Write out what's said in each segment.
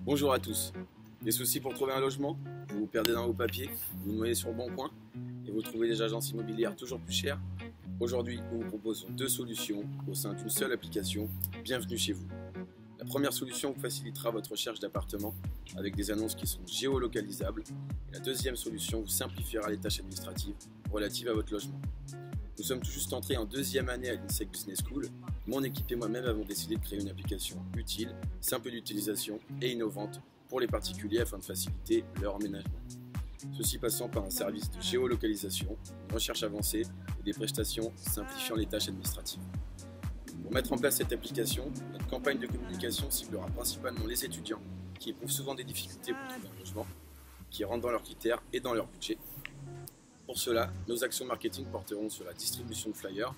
Bonjour à tous. Des soucis pour trouver un logement? Vous vous perdez dans vos papiers, vous vous noyez sur le bon coin et vous trouvez des agences immobilières toujours plus chères? Aujourd'hui, nous vous proposons deux solutions au sein d'une seule application. Bienvenue chez vous. La première solution vous facilitera votre recherche d'appartement avec des annonces qui sont géolocalisables. Et la deuxième solution vous simplifiera les tâches administratives relatives à votre logement. Nous sommes tout juste entrés en deuxième année à l'INSEC Business School. Mon équipe et moi-même avons décidé de créer une application utile, simple d'utilisation et innovante pour les particuliers afin de faciliter leur emménagement. Ceci passant par un service de géolocalisation, une recherche avancée et des prestations simplifiant les tâches administratives. Pour mettre en place cette application, notre campagne de communication ciblera principalement les étudiants qui éprouvent souvent des difficultés pour trouver un logement, qui rentrent dans leurs critères et dans leur budget. Pour cela, nos actions marketing porteront sur la distribution de flyers,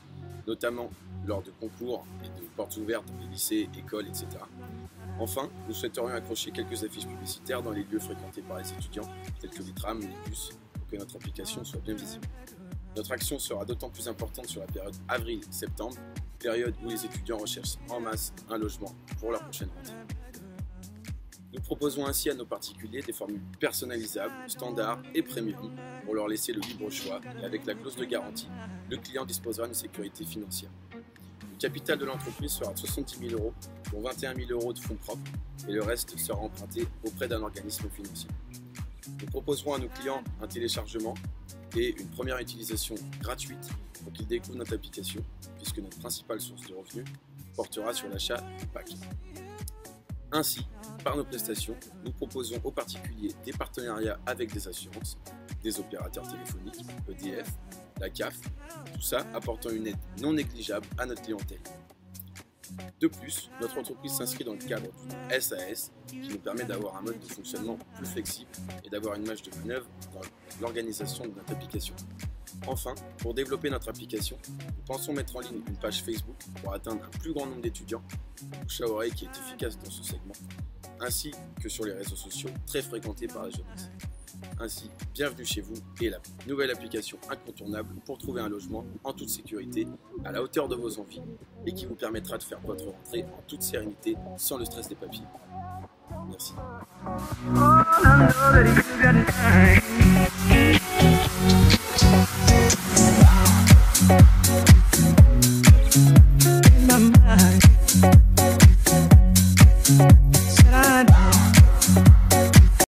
notamment lors de concours et de portes ouvertes dans les lycées, écoles, etc. Enfin, nous souhaiterions accrocher quelques affiches publicitaires dans les lieux fréquentés par les étudiants, tels que les trams, les bus, pour que notre application soit bien visible. Notre action sera d'autant plus importante sur la période avril-septembre, période où les étudiants recherchent en masse un logement pour leur prochaine rentrée. Nous proposons ainsi à nos particuliers des formules personnalisables, standards et premium pour leur laisser le libre choix et avec la clause de garantie, le client disposera d'une sécurité financière. Le capital de l'entreprise sera de 70 000 €, dont 21 000 € de fonds propres et le reste sera emprunté auprès d'un organisme financier. Nous proposerons à nos clients un téléchargement et une première utilisation gratuite pour qu'ils découvrent notre application puisque notre principale source de revenus portera sur l'achat du pack. Ainsi, par nos prestations, nous proposons aux particuliers des partenariats avec des assurances, des opérateurs téléphoniques, EDF, la CAF, tout ça apportant une aide non négligeable à notre clientèle. De plus, notre entreprise s'inscrit dans le cadre d'une SAS qui nous permet d'avoir un mode de fonctionnement plus flexible et d'avoir une marge de manœuvre dans l'organisation de notre application. Enfin, pour développer notre application, nous pensons mettre en ligne une page Facebook pour atteindre un plus grand nombre d'étudiants, bouche à oreille qui est efficace dans ce segment, ainsi que sur les réseaux sociaux très fréquentés par la jeunesse. Ainsi, bienvenue chez vous et la nouvelle application incontournable pour trouver un logement en toute sécurité, à la hauteur de vos envies et qui vous permettra de faire votre rentrée en toute sérénité sans le stress des papiers. Merci.